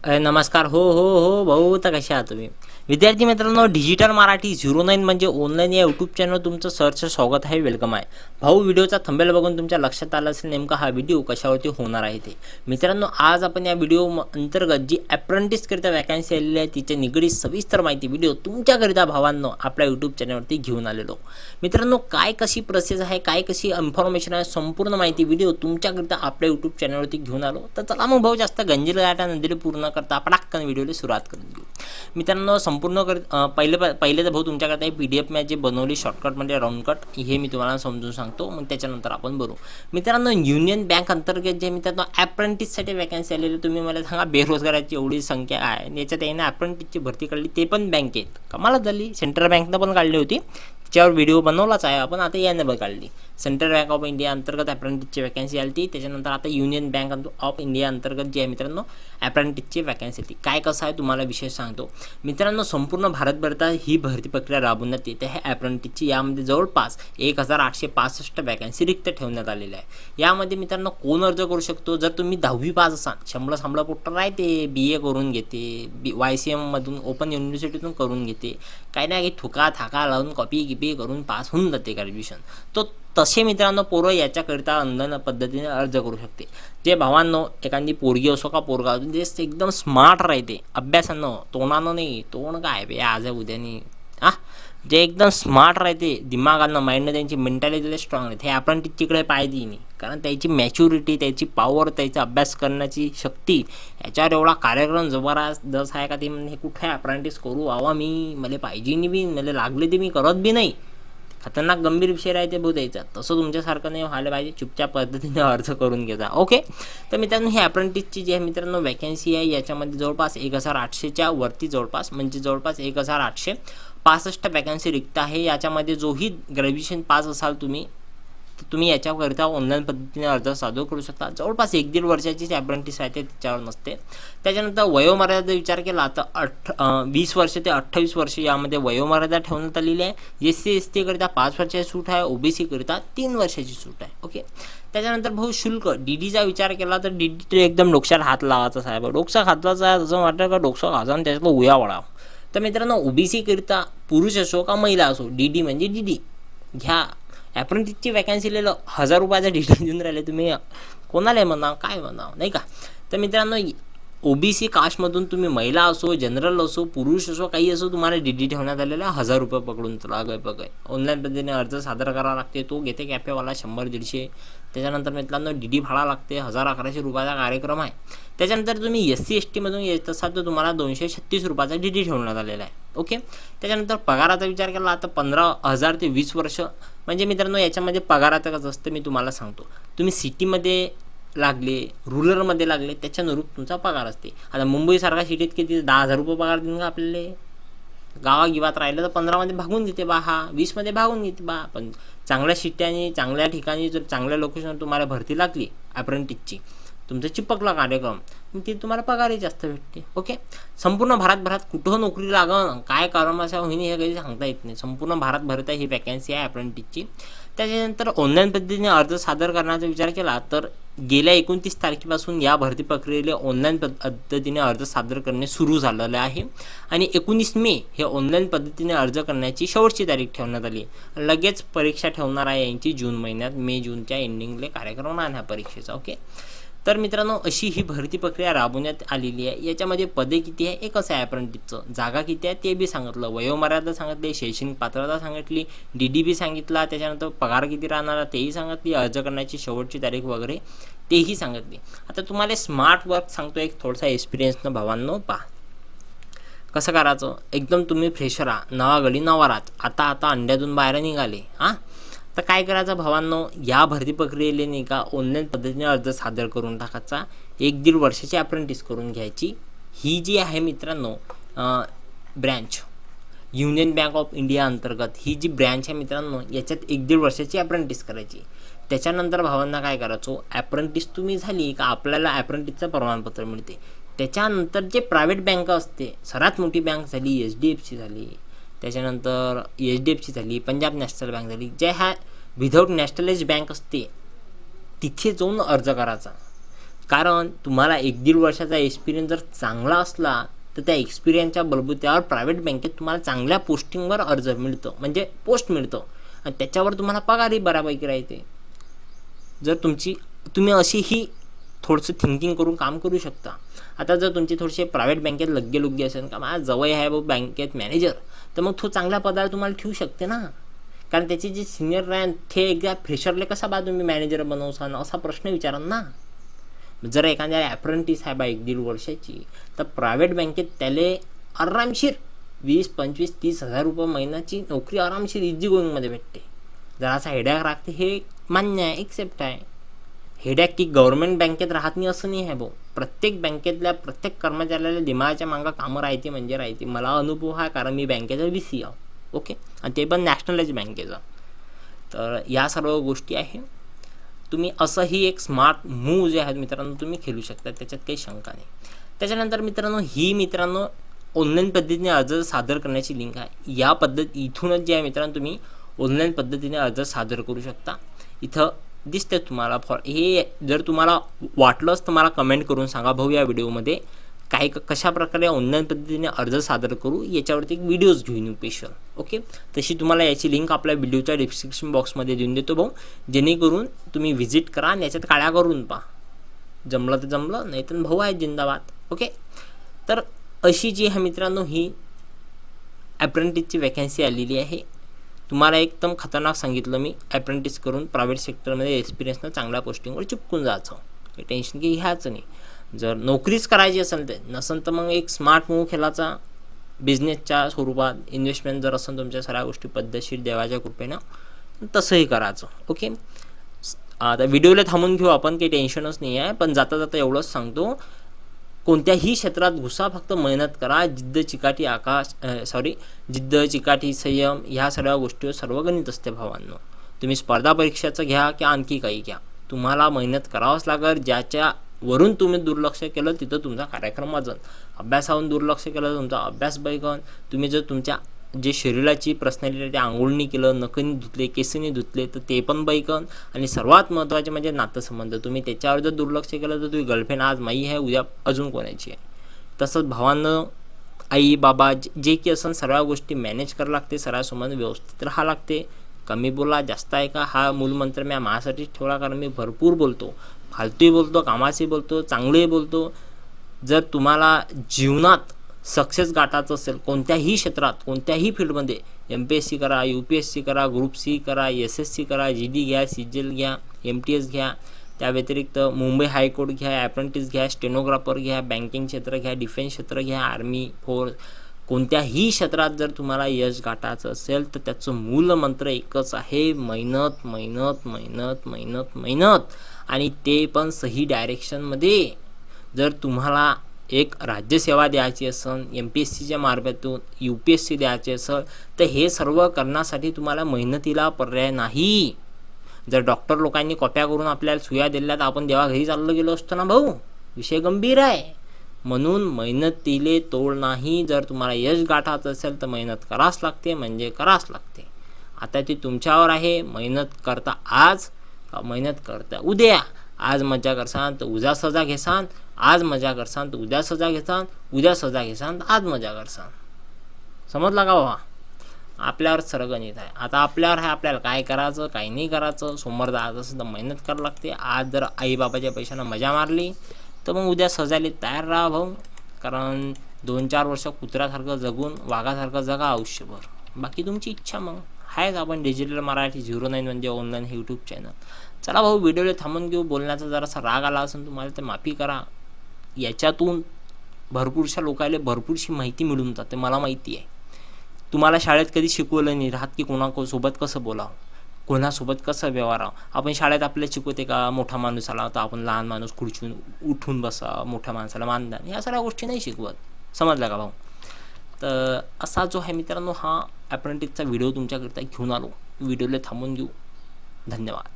नमस्कार. हो हो हो भाऊ, तर कशा आहात तुम्ही? विद्यार्थी मित्रांनो, डिजिटल मराठी 09 म्हणजे ऑनलाईन या यूट्यूब चॅनल तुमचं सरचं स्वागत आहे, वेलकम आहे. भाऊ, व्हिडिओचा थंबनेल बघून तुमच्या लक्षात आलं असेल नेमका हा व्हिडिओ कशावरती होणार आहे ते. मित्रांनो, आज आपण या व्हिडिओ अंतर्गत जी अप्रेंटिसकरिता वॅकन्सी आलेली आहे तिच्या निगडीत सविस्तर माहिती व्हिडिओ तुमच्याकरिता भावांनो आपल्या यूट्यूब चॅनलवरती घेऊन आलेलो. मित्रांनो, काय कशी प्रोसेस आहे, काय कशी इन्फॉर्मेशन आहे, संपूर्ण माहिती व्हिडिओ तुमच्याकरिता आपल्या यूट्यूब चॅनलवरती घेऊन आलो. तर चला मग भाऊ, जास्त गंजीर गाठा नंतर पूर्ण करता पटाक्कन व्हिडिओला सुरुवात करून घेऊ. मित्रांनो, संपूर्ण पहिले तर भाऊ तुमच्याकडे PDF मॅच जे बनवली शॉर्टकटमध्ये राऊंडकट, हे मी तुम्हाला समजून सांगतो, मग त्याच्यानंतर आपण बघू. मित्रांनो, युनियन बँक अंतर्गत जे मित्रांनो अप्रेंटिससाठी वॅकन्सी आलेली, तुम्ही मला सांगा बेरोजगाराची एवढी संख्या आहे, याच्यात याने अप्रेंटिसची भरती काढली, ते पण बँकेत. कमालच झाली. सेंट्रल बँकनं पण काढली होती, त्याच्यावर व्हिडिओ बनवलाच आहे आपण. आता याने पण काढली. सेंट्रल बँक ऑफ इंडिया अंतर्गत अप्रेंटिसची वॅकन्सी आली ती. त्याच्यानंतर आता युनियन बँक ऑफ इंडिया अंतर्गत जी आहे मित्रांनो अप्रेंटिसची वॅकन्सी ती. काय कसं आहे तुम्हाला विशेष सांगतो. मित्रांनो, संपूर्ण भारतभरात ही भरती प्रक्रिया राबवण्यात येते आहे अप्रेंटिसची. यामध्ये जवळपास 1865 वॅकन्सी रिक्त ठेवण्यात आलेल्या आहे. यामध्ये मित्रांनो कोण अर्ज करू शकतो? जर तुम्ही 10वी पास असाल, शंभर पोट्टर आहे ते BA करून घेते, YCM मधून ओपन युनिव्हर्सिटीतून करून घेते, काही ना काही थुका थाका लावून कॉपी गिपी करून पास होऊन जाते ग्रॅज्युएशन. तो तसे मित्रांनो पोरं याच्याकरिता ऑनलाईन पद्धतीने अर्ज करू शकते. जे भावांनो, एखादी पोरगी असो का पोरगा असो, जे एकदम स्मार्ट राहते अभ्यासानं, तोंडानं नाही, तोंड काय बे आज उद्यानी, जे एकदम स्मार्ट राहते दिमागानं, माइंडनं, त्यांची मेंटॅलिटी स्ट्रॉंग राहते, हे आपण तिकडे पाहिजे नाही. कारण त्याची मॅच्युरिटी, त्याची पॉवर, त्याचा अभ्यास करण्याची शक्ती, याच्यावर एवढा कार्यक्रम जबरदस्त दस आहे का ते. म्हणजे कुठे अप्रेंटिस करू आवा मी, मला पाहिजे नाही बी, मला लागले ते मी करत बी नाही. खतरनाक गंभीर विषय राहते भाऊ द्यायचा. तसं तुमच्यासारखं नाही व्हायला पाहिजे. चुपचाप पद्धतीने अर्ज करून घ्यायचा. ओके. तर मित्रांनो, ही अप्रेंटिसची जी आहे मित्रांनो वॅकन्सी आहे, याच्यामध्ये जवळपास 1800च्या वरती, जवळपास म्हणजे जवळपास 1865 वॅकन्सी रिक्त आहे. याच्यामध्ये जोही ग्रॅज्युएशन पास असाल तुम्ही, तर तुम्ही याच्याकरिता ऑनलाईन पद्धतीने अर्ज सादर करू शकता. जवळपास 1-1.5 वर्षाची जी अप्रेंटिस आहे त्याच्यावर नसते. त्याच्यानंतर वयोमर्यादा विचार केला तर 20 वर्ष ते 28 वर्ष यामध्ये वयोमर्यादा ठेवण्यात आलेली आहे. SC ST करिता 5 वर्षाची सूट आहे, OBC करिता 3 वर्षाची सूट आहे. ओके. त्याच्यानंतर भाऊ शुल्क DDचा विचार केला तर DD एकदम डोक्यात हात लावायचा साहेब, डोकसा खातवाचा आहे, असं वाटतं का डोकसा खाजा आणि त्याच्यातलं उया वळाव. तर मित्रांनो, OBC करिता पुरुष असो का महिला असो, DD म्हणजे DD घ्या. अप्रेंटिसची वॅकन्सी लिहिलं 1000 रुपयाचा DD देऊन राहिले तुम्ही, कोणाला म्हणाव काय म्हणाव नाही का. तर मित्रांनो, OBC कास्टमधून तुम्ही महिला असो, जनरल असो, पुरुष असो, काही असो, तुम्हाला DD ठेवण्यात आलेला 1000 रुपये पकडून चला. बघाय ऑनलाईन पद्धतीने अर्ज सादर करावा लागते. तो घेते कॅफेवाला 100-150. त्याच्यानंतर मित्रांनो DD भाडा लागते, 1000-1100 रुपयाचा कार्यक्रम आहे. त्याच्यानंतर तुम्ही SC ST मधून येत असाल तर तुम्हाला 236 रुपयाचा DD ठेवण्यात आलेला आहे. ओके. त्याच्यानंतर पगाराचा विचार केला तर 15,000 ते 20 वर्ष. म्हणजे मित्रांनो, याच्यामध्ये पगाराचं कसं असतं मी तुम्हाला सांगतो. तुम्ही सिटीमध्ये लागले, रुरलमध्ये लागले, त्याच्यानुरूप तुमचा पगार असते. आता मुंबईसारख्या सिटीत किती 10,000 रुपये पगार देईन का आपल्याला? गावागिवात राहिलं तर 15मध्ये भागून देते बा, 20मध्ये भागून घेते बा. पण चांगल्या सिट्याने, चांगल्या ठिकाणी, जर चांगल्या लोकेशनवर तुम्हाला भरती लागली अप्रेंटिसची, तुमचा चिपकला कार्यक्रम, ते तुम्हाला पगारही जास्त भेटते. ओके. संपूर्ण भारतभरात कुठं नोकरी लागन, काय कामाच्या होईन हे काही सांगता येत नाही. संपूर्ण भारतभरात ही वॅकन्सी आहे अप्रेंटिसची. त्याच्यानंतर ऑनलाईन पद्धतीने अर्ज सादर करण्याचा विचार केला तर गेल्या 29 तारखेपासून या भरती प्रक्रियेला ऑनलाईन पद्धतीने अर्ज सादर करणे सुरू झालेलं आहे. आणि 19 मे हे ऑनलाईन पद्धतीने अर्ज करण्याची शेवटची तारीख ठेवण्यात आली. लगेच परीक्षा ठेवणार आहे यांची जून महिन्यात, May-June एंडिंगले कार्यक्रम आहे ह्या परीक्षेचा. ओके. तर मित्रांनो, अशी ही भरती प्रक्रिया राबवण्यात आलेली आहे. याच्यामध्ये पदे किती आहे एकच आहे अप्रेंटिसचं, जागा किती आहे ते बी सांगितलं, वयोमर्यादा सांगितली, शैक्षणिक पात्रता सांगितली, DD बी सांगितला, त्याच्यानंतर पगार किती राहणार तेही सांगितली, अर्ज करण्याची शेवटची तारीख वगैरे तेही सांगितली. आता तुम्हाला स्मार्ट वर्क सांगतो एक थोडासा एक्सपिरियन्सनं भावांनो. पहा कसं करायचं. एकदम तुम्ही फ्रेशर आहात, नवा गडी नवा रात, आता अंड्यातून बाहेर निघाले. तर काय करायचं भावांनो, या भरती प्रक्रियेला नाही का ऑनलाईन पद्धतीने अर्ज सादर करून टाकायचा. 1-1.5 वर्षाची अप्रेंटिस करून घ्यायची. ही जी आहे मित्रांनो branch union bank of India अंतर्गत ही जी ब्रँच आहे मित्रांनो, याच्यात 1-1.5 वर्षाची अप्रेंटिस करायची. त्याच्यानंतर भावांना काय करायचो, अप्रेंटिस तुम्ही झाली का आपल्याला अप्रेंटिसचं प्रमाणपत्र मिळते. त्याच्यानंतर जे प्रायव्हेट बँक असते, सर्वात मोठी बँक झाली HDFC झाली, त्याच्यानंतर HDFC झाली, पंजाब नॅशनल बँक झाली, जे ह्या विदाऊट नॅशनलाइज बँक असते तिथे जाऊन अर्ज करायचा. कारण तुम्हाला 1-1.5 वर्षाचा एक्सपिरियन्स जर चांगला असला तर त्या एक्सपिरियन्सच्या बलबुत्यावर प्रायव्हेट बँकेत तुम्हाला चांगल्या पोस्टिंगवर अर्ज मिळतो, म्हणजे पोस्ट मिळतो आणि त्याच्यावर तुम्हाला पगारही बऱ्यापैकी राहते. जर तुम्ही अशीही थोडंसं थिंकिंग करून काम करू शकता. आता जर तुमची थोडीशी प्रायव्हेट बँकेत लग्गे असेल का माझ्या जवळ आहे बँकेत मॅनेजर, तर मग तो चांगल्या पदावर तुम्हाला ठेवू शकते ना. कारण त्याचे जे सिनियर रँक ते एकदा फ्रेशरले कसा तुम्ही मॅनेजर बनवसान असा प्रश्न विचारा ना. जर एखाद्या ॲप्रेंटिस आहे 1-1.5 वर्षाची, तर प्रायव्हेट बँकेत त्याला आरामशीर 20, 25, 30 हजार रुपये महिन्याची नोकरी आरामशीर इझी गोईंगमध्ये भेटते. जरासा हेडॅक राहते हे मान्य आहे, एक्सेप्ट आहे. हेडॅक की गव्हर्नमेंट बँकेत राहत नाही असं नाही आहे भाऊ. प्रत्येक बँकेतल्या प्रत्येक कर्मचाऱ्याला दिमागाच्या मागं कामं राहते म्हणजे राहते. मला अनुभव आहे कारण मी बँकेचा VC आहे. ओके, आणि ते पण नॅशनलाइज बँकेचं. तर या सर्व गोष्टी आहे. तुम्ही असंही एक स्मार्ट मूव्ह जे आहेत मित्रांनो तुम्ही खेळू शकता, त्याच्यात काही शंका नाही. त्याच्यानंतर मित्रांनो ऑनलाईन पद्धतीने अर्ज सादर करण्याची लिंक आहे. या इथूनच जे आहे मित्रांनो तुम्ही ऑनलाईन पद्धतीने अर्ज सादर करू शकता. इथं दिसते तुम्हाला. हे जर तुम्हाला वाटलंच तर मला कमेंट करून सांगा भाऊ या व्हिडिओमध्ये कशा प्रकारे ऑनलाईन पद्धतीने अर्ज सादर करू याच्यावरती एक व्हिडिओज घेऊन येऊ स्पेशल. ओके, तशी तुम्हाला याची लिंक आपल्या व्हिडिओच्या डिस्क्रिप्शन बॉक्समध्ये देऊन देतो भाऊ, जेणेकरून तुम्ही व्हिजिट करा आणि याच्यात काळ्या करून पहा. जमलं तर जमलं, नाही तर भाऊ आहे जिंदाबाद. ओके, तर अशी जी आहे मित्रांनो ही अप्रेंटिसची वॅकन्सी आलेली आहे. तुम्हाला एकदम खतरनाक सांगितलं मी, अप्रेंटिस करून प्रायव्हेट सेक्टरमध्ये एक्सपिरियन्सनं चांगल्या पोस्टिंगवर चिपकून जायचं. काही टेन्शन काही घ्यायचं नाही. जर नोकरीच करायची असेल ते नसेल तर मग एक स्मार्ट मूव्ह केलाचा बिझनेसच्या स्वरूपात इन्व्हेस्टमेंट जर असेल तुमच्या सगळ्या गोष्टी पद्धतशीर देवाच्या कृपेनं तसंही करायचं. ओके, आता व्हिडिओला थांबून घेऊ आपण, काही टेन्शनच नाही आहे. पण जाता जाता एवढंच सांगतो, कोणत्याही क्षेत्रात घुसा, फक्त मेहनत करा. जिद्द चिकाटी संयम ह्या सगळ्या गोष्टीवर सर्व गणित असते भावांनो. तुम्ही स्पर्धा परीक्षाचं घ्या की आणखी काही घ्या, तुम्हाला मेहनत करावंच लागेल. ज्याच्यावरून तुम्ही दुर्लक्ष केलं तिथं तुमचा कार्यक्रम वाजन. अभ्यासावरून दुर्लक्ष केलं तर तुमचा अभ्यास बैगन. तुम्ही जर तुमच्या जे शरीराची पर्सनॅलिटी आंघोळणी केलं, नखनी धुतले, केसनी धुतले तर ते पण बैकन. आणि सर्वात महत्त्वाचे म्हणजे नातेसंबंध, तुम्ही त्याच्यावर जर दुर्लक्ष केलं तर तुम्ही गर्लफ्रेंड आज माई आहे उद्या अजून कोणाची आहे. तसंच भावांनं आई बाबा जे की असं सर्व गोष्टी मॅनेज करावं लागते. सगळ्यासोबत व्यवस्थित राहावं लागते. कमी बोला जास्त ऐका हा मूलमंत्र मी माझ्यासाठीच ठेवला, कारण मी भरपूर बोलतो, फालतूही बोलतो, कामाची बोलतो, चांगलंही बोलतो. जर तुम्हाला जीवनात सक्सेस गाठायचं असेल कोणत्याही क्षेत्रात कोणत्याही फील्डमध्ये, MPSC करा, UPSC करा, ग्रुप C करा, SSC करा, GD घ्या, CGL घ्या, MTS घ्या, त्या व्यतिरिक्त मुंबई हायकोर्ट घ्या, अप्रेंटिस घ्या, स्टेनोग्राफर घ्या, बँकिंग क्षेत्र घ्या, डिफेन्स क्षेत्र घ्या, आर्मी फोर्स, कोणत्याही क्षेत्रात जर तुम्हाला यश गाठायचं असेल तर त्याचं मूलमंत्र एकच आहे, मेहनत मेहनत मेहनत मेहनत मेहनत. आणि ते पण सही डायरेक्शनमध्ये. जर तुम्हाला एक राज्यसेवा द्यायची असेल, MPSCच्या मार्फतून UPSC द्यायची असेल तर हे सर्व करण्यासाठी तुम्हाला मेहनतीला पर्याय नाही. जर डॉक्टर लोकांनी कॉप्या करून आपल्याला सुया दिल्या तर आपण देवा घरी चाललो गेलो असतो ना भाऊ. विषय गंभीर आहे. म्हणून मेहनतीले तोड नाही. जर तुम्हाला यश गाठायचं असेल तर मेहनत करावंच लागते, म्हणजे करावंच लागते. आता ती तुमच्यावर आहे. मेहनत करता आज का मेहनत करता उद्या. आज मजा करसान तर उद्या सजा घेसान, आज मजा करसान तर उद्या सजा घेसान, उद्या सजा घेसान तर आज मजा करसान. समजला का बाबा? आपल्यावर सरगणित आहे. आता आपल्यावर आहे आपल्याला काय करायचं काय नाही करायचं. समोर जायचं असेल तर मेहनत करावं लागते. आज जर आईबाबाच्या पैशानं मजा मारली तर मग उद्या सजायला तयार राहा भाऊ. कारण 2-4 वर्ष कुत्र्यासारखं जगून वाघासारखं जगा आयुष्यभर. बाकी तुमची इच्छा. मग आहेच आपण डिजिटल मराठी 09 म्हणजे ऑनलाईन यूट्यूब चॅनल. चला भाऊ व्हिडिओला थांबून घेऊ. बोलण्याचा जरासा राग आला असेल तुम्हाला तर माफी करा. याच्यातून भरपूरशा लोकांना भरपूरशी माहिती मिळून जाते. मला माहिती आहे. तुम्हाला शाळेत कधी शिकवलं नाही राहत की कोणासोबत कसं बोलावं, कोणासोबत कसं व्यवहारावं. आपण शाळेत आपल्याला शिकवते का मोठा माणूस आला तर आपण लहान माणूस खुर्चून उठून बसा, मोठ्या माणसाला मानधन, या सगळ्या गोष्टी नाही शिकवत. समजलं का भाऊ? तर असा जो आहे मित्रांनो हा अप्रेंटिसचा व्हिडिओ तुमच्याकरिता घेऊन आलो. व्हिडिओला थांबून घेऊ. धन्यवाद.